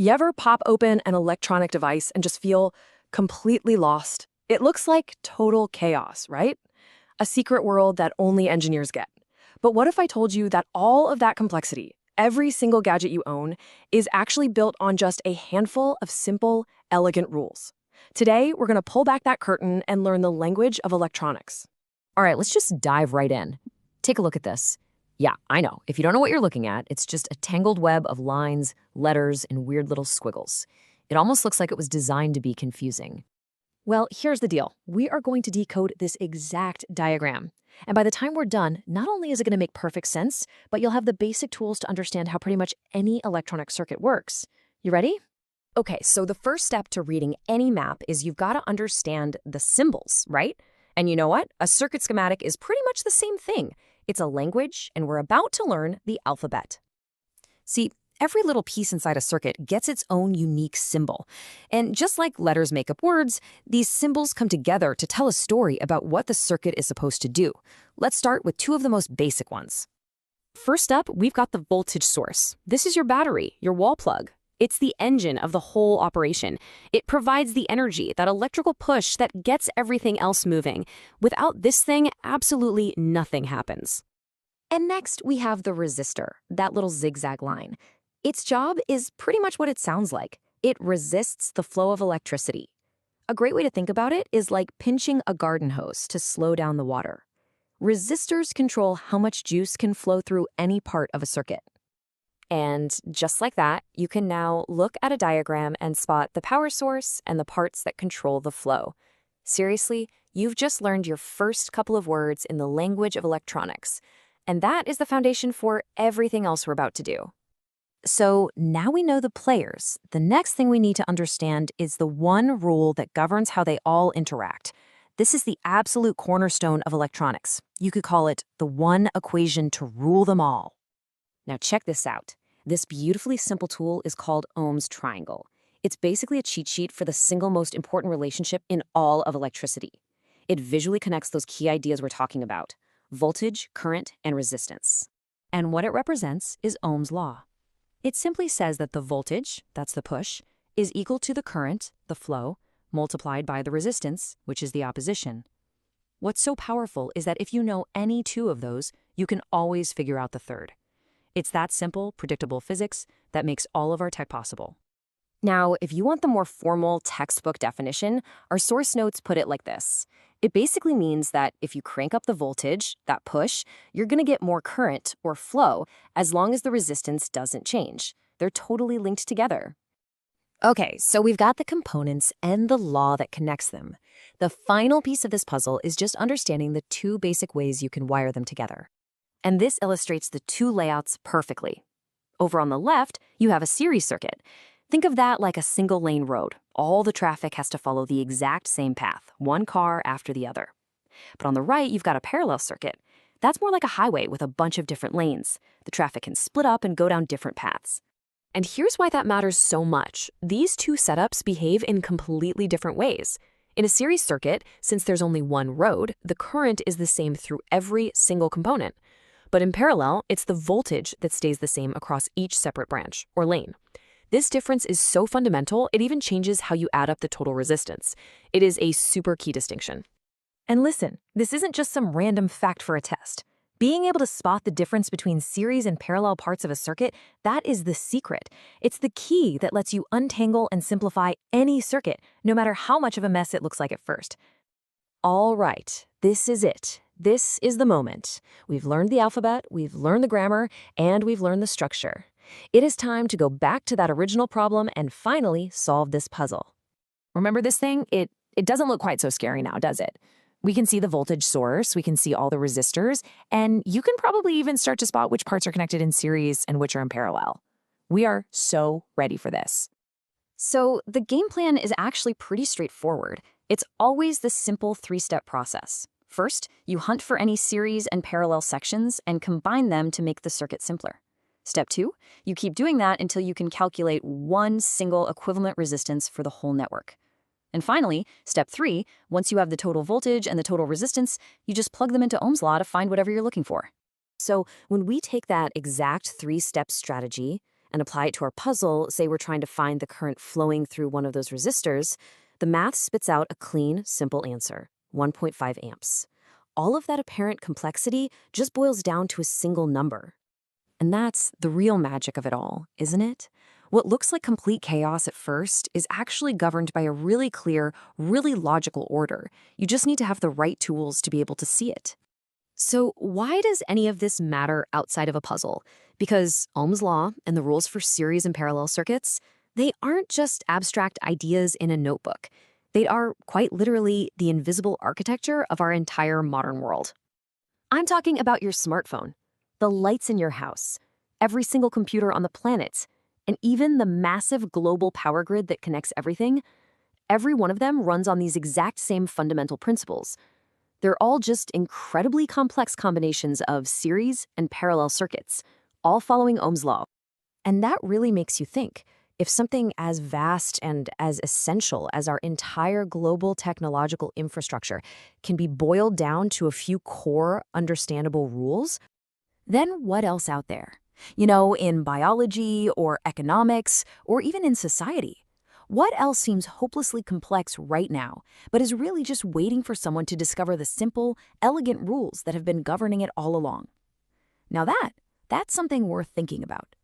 You ever pop open an electronic device and just feel completely lost? It looks like total chaos, right? A secret world that only engineers get. But what if I told you that all of that complexity, every single gadget you own, is actually built on just a handful of simple, elegant rules? Today, we're going to pull back that curtain and learn the language of electronics. All right, let's just dive right in. Take a look at this. Yeah, I know. If you don't know what you're looking at, it's just a tangled web of lines, letters, and weird little squiggles. It almost looks like it was designed to be confusing. Well, here's the deal. We are going to decode this exact diagram. And by the time we're done, not only is it going to make perfect sense, but you'll have the basic tools to understand how pretty much any electronic circuit works. You ready? Okay, so the first step to reading any map is you've got to understand the symbols, right? And you know what? A circuit schematic is pretty much the same thing. It's a language, and we're about to learn the alphabet. See, every little piece inside a circuit gets its own unique symbol. And just like letters make up words, these symbols come together to tell a story about what the circuit is supposed to do. Let's start with two of the most basic ones. First up, we've got the voltage source. This is your battery, your wall plug. It's the engine of the whole operation. It provides the energy, that electrical push that gets everything else moving. Without this thing, absolutely nothing happens. And next, we have the resistor, that little zigzag line. Its job is pretty much what it sounds like. It resists the flow of electricity. A great way to think about it is like pinching a garden hose to slow down the water. Resistors control how much juice can flow through any part of a circuit. And just like that, you can now look at a diagram and spot the power source and the parts that control the flow. Seriously, you've just learned your first couple of words in the language of electronics. And that is the foundation for everything else we're about to do. So now we know the players. The next thing we need to understand is the one rule that governs how they all interact. This is the absolute cornerstone of electronics. You could call it the one equation to rule them all. Now check this out. This beautifully simple tool is called Ohm's triangle. It's basically a cheat sheet for the single most important relationship in all of electricity. It visually connects those key ideas we're talking about: voltage, current, and resistance. And what it represents is Ohm's law. It simply says that the voltage, that's the push, is equal to the current, the flow, multiplied by the resistance, which is the opposition. What's so powerful is that if you know any two of those, you can always figure out the third. It's that simple, predictable physics that makes all of our tech possible. Now, if you want the more formal textbook definition, our source notes put it like this. It basically means that if you crank up the voltage, that push, you're going to get more current, or flow, as long as the resistance doesn't change. They're totally linked together. Okay, so we've got the components and the law that connects them. The final piece of this puzzle is just understanding the two basic ways you can wire them together. And this illustrates the two layouts perfectly. Over on the left, you have a series circuit. Think of that like a single-lane road. All the traffic has to follow the exact same path, one car after the other. But on the right, you've got a parallel circuit. That's more like a highway with a bunch of different lanes. The traffic can split up and go down different paths. And here's why that matters so much. These two setups behave in completely different ways. In a series circuit, since there's only one road, the current is the same through every single component. But in parallel, it's the voltage that stays the same across each separate branch, or lane. This difference is so fundamental, it even changes how you add up the total resistance. It is a super key distinction. And listen, this isn't just some random fact for a test. Being able to spot the difference between series and parallel parts of a circuit, that is the secret. It's the key that lets you untangle and simplify any circuit, no matter how much of a mess it looks like at first. All right, this is it. This is the moment. We've learned the alphabet, we've learned the grammar, and we've learned the structure. It is time to go back to that original problem and finally solve this puzzle. Remember this thing? It doesn't look quite so scary now, does it? We can see the voltage source, we can see all the resistors, and you can probably even start to spot which parts are connected in series and which are in parallel. We are so ready for this. So the game plan is actually pretty straightforward. It's always the simple three-step process. First, you hunt for any series and parallel sections and combine them to make the circuit simpler. Step 2, you keep doing that until you can calculate one single equivalent resistance for the whole network. And finally, step 3, once you have the total voltage and the total resistance, you just plug them into Ohm's law to find whatever you're looking for. So when we take that exact three-step strategy and apply it to our puzzle, say we're trying to find the current flowing through one of those resistors, the math spits out a clean, simple answer, 1.5 amps. All of that apparent complexity just boils down to a single number. And that's the real magic of it all, isn't it? What looks like complete chaos at first is actually governed by a really clear, really logical order. You just need to have the right tools to be able to see it. So why does any of this matter outside of a puzzle? Because Ohm's law and the rules for series and parallel circuits, they aren't just abstract ideas in a notebook. They are, quite literally, the invisible architecture of our entire modern world. I'm talking about your smartphone, the lights in your house, every single computer on the planet, and even the massive global power grid that connects everything. Every one of them runs on these exact same fundamental principles. They're all just incredibly complex combinations of series and parallel circuits, all following Ohm's law. And that really makes you think, if something as vast and as essential as our entire global technological infrastructure can be boiled down to a few core, understandable rules, then what else out there? In biology or economics or even in society? What else seems hopelessly complex right now, but is really just waiting for someone to discover the simple, elegant rules that have been governing it all along? Now that's something worth thinking about.